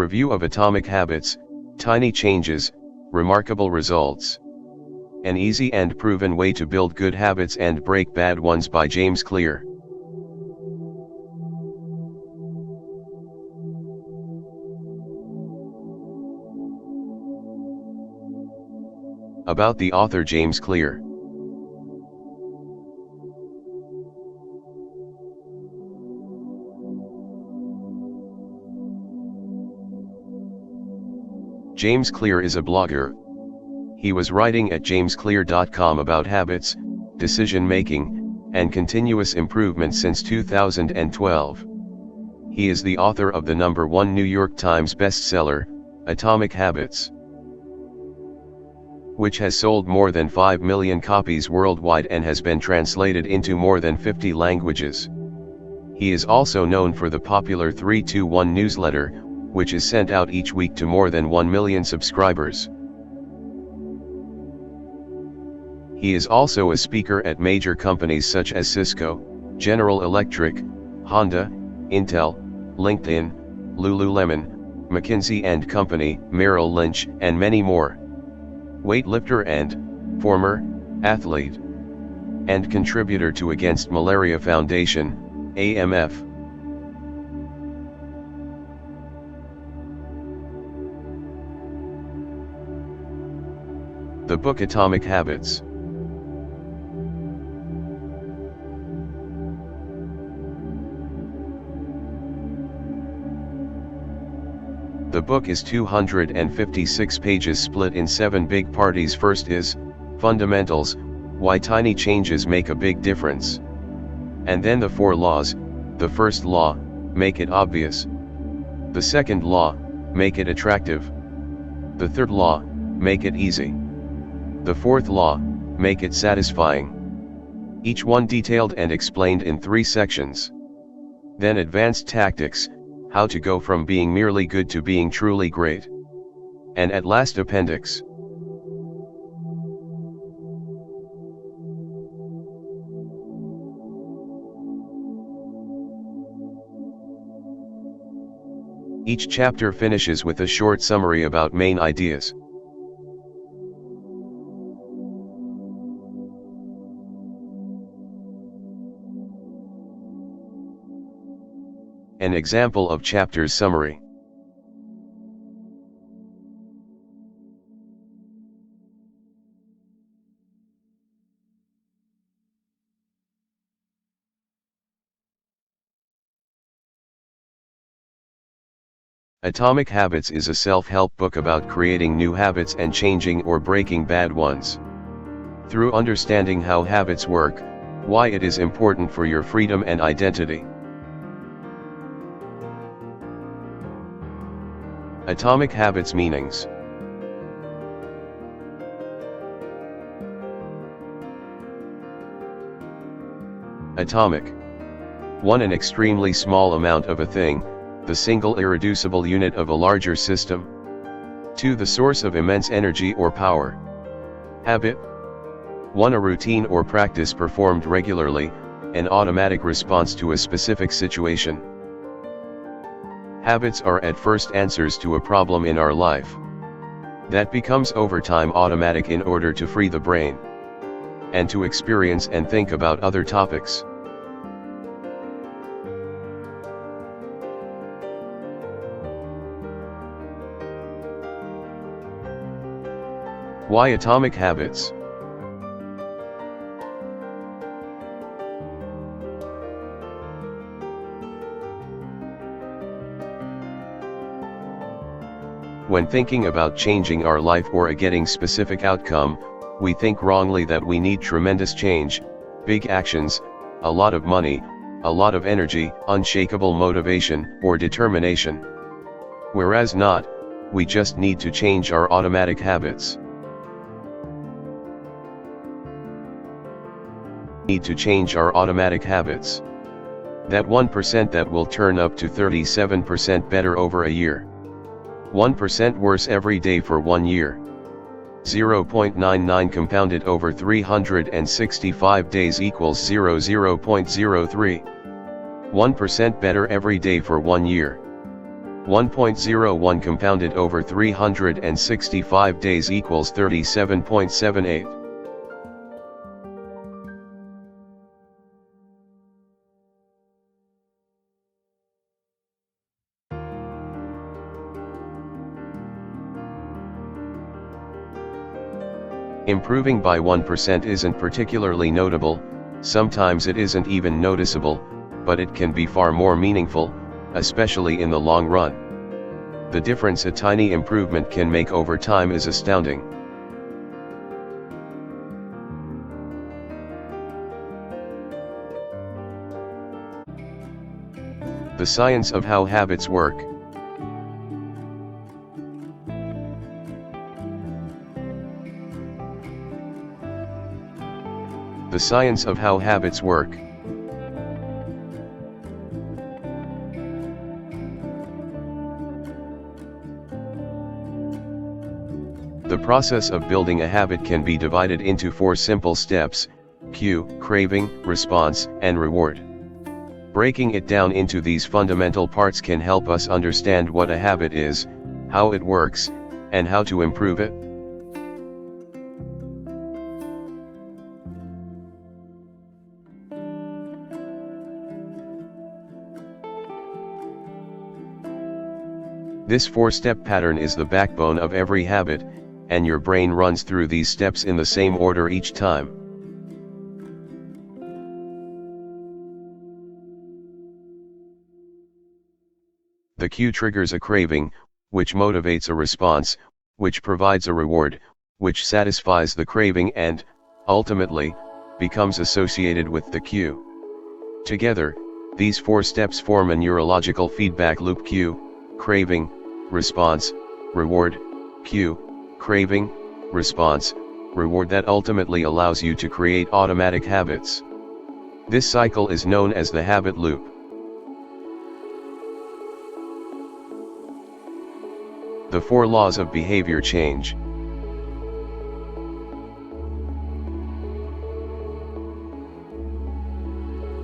Review of Atomic Habits, Tiny Changes, Remarkable Results. An Easy and Proven Way to Build Good Habits and Break Bad Ones by James Clear. About the author James Clear. James Clear is a blogger. He was writing at jamesclear.com about habits, decision-making, and continuous improvement since 2012. He is the author of the #1 New York Times bestseller, Atomic Habits, which has sold more than 5 million copies worldwide and has been translated into more than 50 languages. He is also known for the popular 3-2-1 newsletter, which is sent out each week to more than 1 million subscribers. He is also a speaker at major companies such as Cisco, General Electric, Honda, Intel, LinkedIn, Lululemon, McKinsey & Company, Merrill Lynch, and many more. Weightlifter and former athlete, and contributor to Against Malaria Foundation, AMF. The book Atomic Habits. The book is 256 pages split in 7 big parts. First is Fundamentals, Why Tiny Changes Make a Big Difference. And then the 4 laws. The first law, make it obvious. The second law, make it attractive. The third law, make it easy. The fourth law, make it satisfying. Each one detailed and explained in 3 sections. Then advanced tactics, how to go from being merely good to being truly great. And at last appendix. Each chapter finishes with a short summary about main ideas. An example of chapter's summary. Atomic Habits is a self-help book about creating new habits and changing or breaking bad ones. Through understanding how habits work, why it is important for your freedom and identity. Atomic Habits meanings. Atomic. 1. An extremely small amount of a thing, the single irreducible unit of a larger system. 2. The source of immense energy or power. Habit. 1. A routine or practice performed regularly, an automatic response to a specific situation. Habits are at first answers to a problem in our life. That becomes over time automatic in order to free the brain and to experience and think about other topics. Why Atomic Habits? When thinking about changing our life or getting specific outcome, we think wrongly that we need tremendous change, big actions, a lot of money, a lot of energy, unshakable motivation, or determination. Whereas not, we just need to change our automatic habits. Need to change our automatic habits. That 1% that will turn up to 37% better over a year. 1% worse every day for 1 year. 0.99 compounded over 365 days equals 0.03. 1% better every day for 1 year. 1.01 compounded over 365 days equals 37.78. Improving by 1% isn't particularly notable, sometimes it isn't even noticeable, but it can be far more meaningful, especially in the long run. The difference a tiny improvement can make over time is astounding. The science of how habits work. The science of how habits work. The process of building a habit can be divided into 4 simple steps: cue, craving, response, and reward. Breaking it down into these fundamental parts can help us understand what a habit is, how it works, and how to improve it. This 4-step pattern is the backbone of every habit, and your brain runs through these steps in the same order each time. The cue triggers a craving, which motivates a response, which provides a reward, which satisfies the craving and, ultimately, becomes associated with the cue. Together, these 4 steps form a neurological feedback loop: cue, craving, response, reward, cue, craving, response, reward that ultimately allows you to create automatic habits. This cycle is known as the habit loop. The 4 laws of behavior change.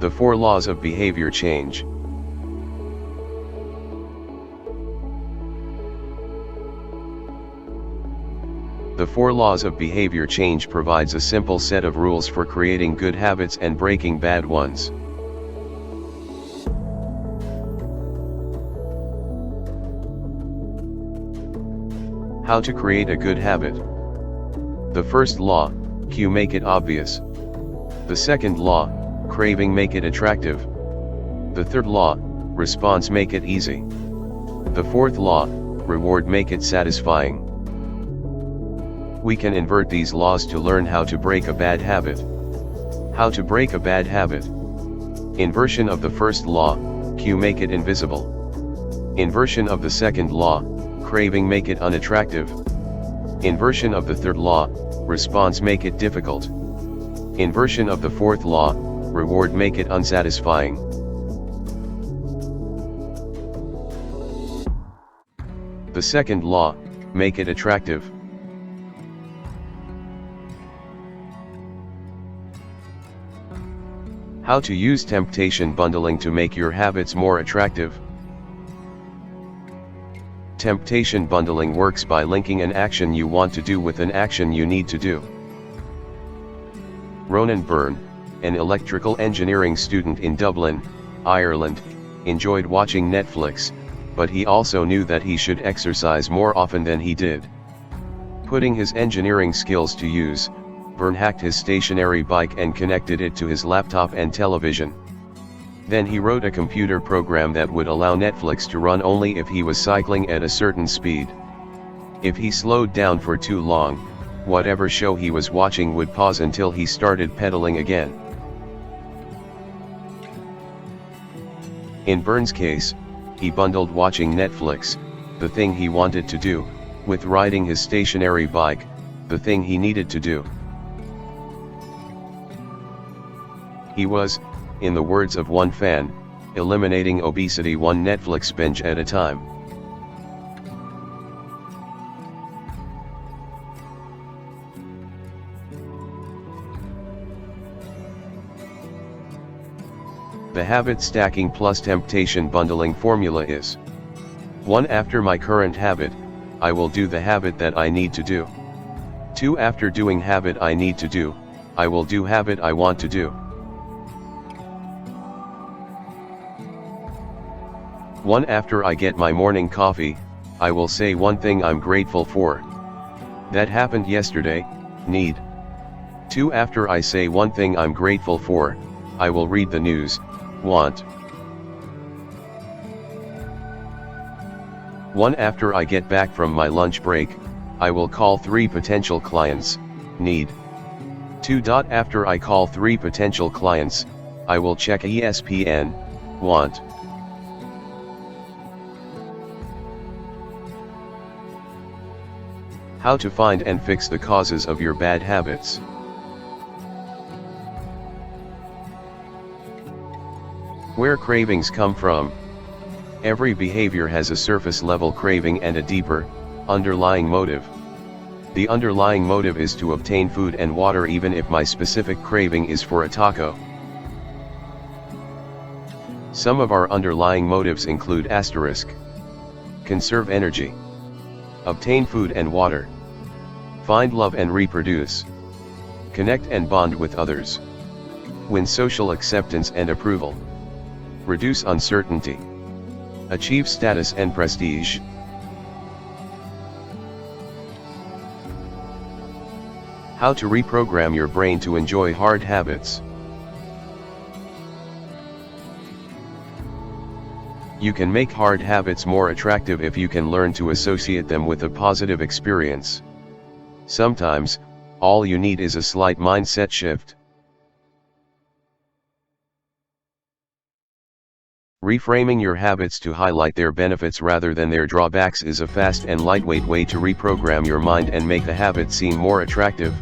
The 4 laws of behavior change. The 4 laws of behavior change provides a simple set of rules for creating good habits and breaking bad ones. How to create a good habit. The first law, cue, make it obvious. The second law, craving, make it attractive. The third law, response, make it easy. The fourth law, reward, make it satisfying. We can invert these laws to learn how to break a bad habit. How to break a bad habit. Inversion of the first law, cue, make it invisible. Inversion of the second law, craving, make it unattractive. Inversion of the third law, response, make it difficult. Inversion of the fourth law, reward, make it unsatisfying. The second law, make it attractive. How to use temptation bundling to make your habits more attractive. Temptation bundling works by linking an action you want to do with an action you need to do. Ronan Byrne, an electrical engineering student in Dublin, Ireland, enjoyed watching Netflix, but he also knew that he should exercise more often than he did. Putting his engineering skills to use, Byrne hacked his stationary bike and connected it to his laptop and television. Then he wrote a computer program that would allow Netflix to run only if he was cycling at a certain speed. If he slowed down for too long, whatever show he was watching would pause until he started pedaling again. In Byrne's case, he bundled watching Netflix, the thing he wanted to do, with riding his stationary bike, the thing he needed to do. He was, in the words of one fan, eliminating obesity one Netflix binge at a time. The habit stacking plus temptation bundling formula is: 1. After my current habit, I will do the habit that I need to do. 2. After doing habit I need to do, I will do habit I want to do. 1. After I get my morning coffee, I will say one thing I'm grateful for. That happened yesterday, need. 2. After I say one thing I'm grateful for, I will read the news, want. 1. After I get back from my lunch break, I will call 3 potential clients, need. 2. After I call 3 potential clients, I will check ESPN, want. How to find and fix the causes of your bad habits. Where cravings come from. Every behavior has a surface level craving and a deeper, underlying motive. The underlying motive is to obtain food and water even if my specific craving is for a taco. Some of our underlying motives include asterisk. Conserve energy. Obtain food and water. Find love and reproduce. Connect and bond with others. Win social acceptance and approval. Reduce uncertainty. Achieve status and prestige. How to reprogram your brain to enjoy hard habits. You can make hard habits more attractive if you can learn to associate them with a positive experience. Sometimes, all you need is a slight mindset shift. Reframing your habits to highlight their benefits rather than their drawbacks is a fast and lightweight way to reprogram your mind and make the habit seem more attractive.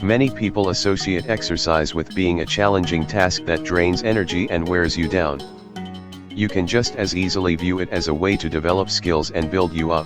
Many people associate exercise with being a challenging task that drains energy and wears you down. You can just as easily view it as a way to develop skills and build you up.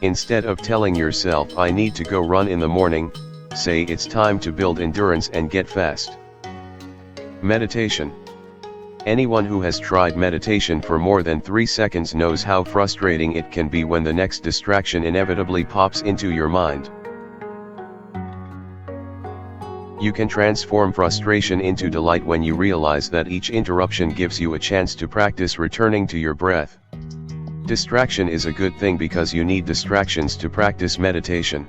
Instead of telling yourself I need to go run in the morning, say it's time to build endurance and get fast. Meditation. Anyone who has tried meditation for more than 3 seconds knows how frustrating it can be when the next distraction inevitably pops into your mind. You can transform frustration into delight when you realize that each interruption gives you a chance to practice returning to your breath. Distraction is a good thing because you need distractions to practice meditation.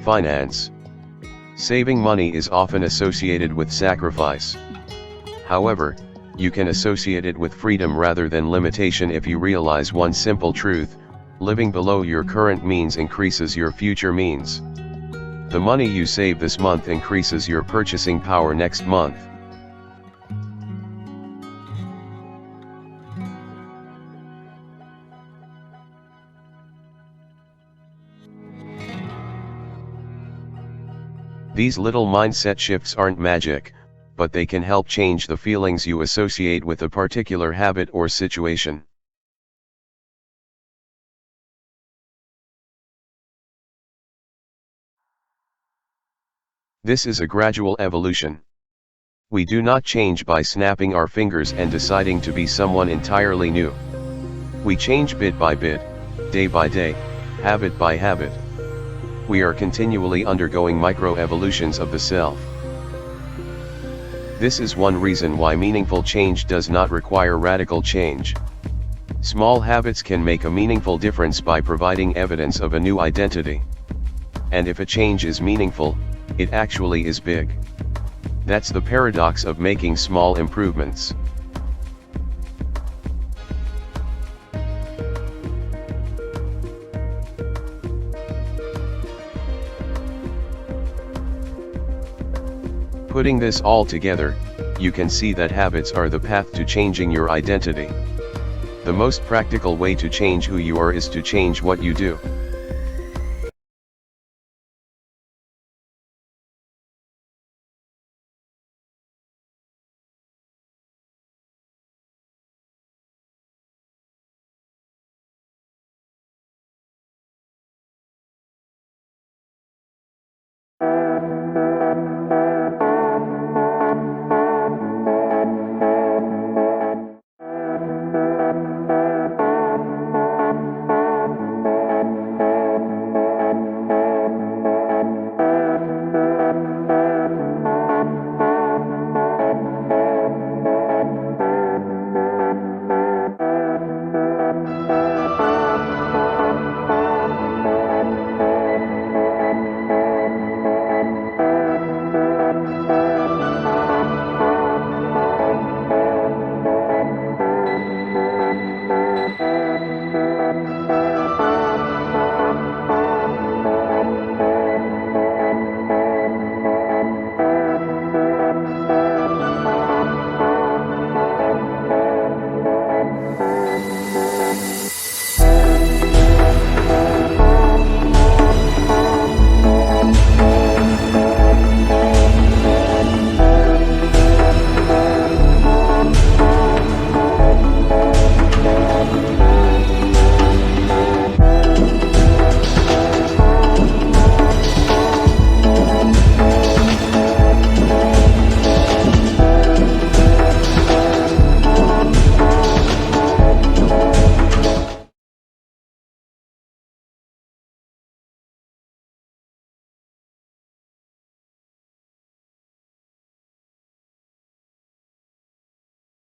Finance. Saving money is often associated with sacrifice. However, you can associate it with freedom rather than limitation if you realize one simple truth: living below your current means increases your future means. The money you save this month increases your purchasing power next month. These little mindset shifts aren't magic, but they can help change the feelings you associate with a particular habit or situation. This is a gradual evolution. We do not change by snapping our fingers and deciding to be someone entirely new. We change bit by bit, day by day, habit by habit. We are continually undergoing micro-evolutions of the self. This is one reason why meaningful change does not require radical change. Small habits can make a meaningful difference by providing evidence of a new identity. And if a change is meaningful, it actually is big. That's the paradox of making small improvements. Putting this all together, you can see that habits are the path to changing your identity. The most practical way to change who you are is to change what you do.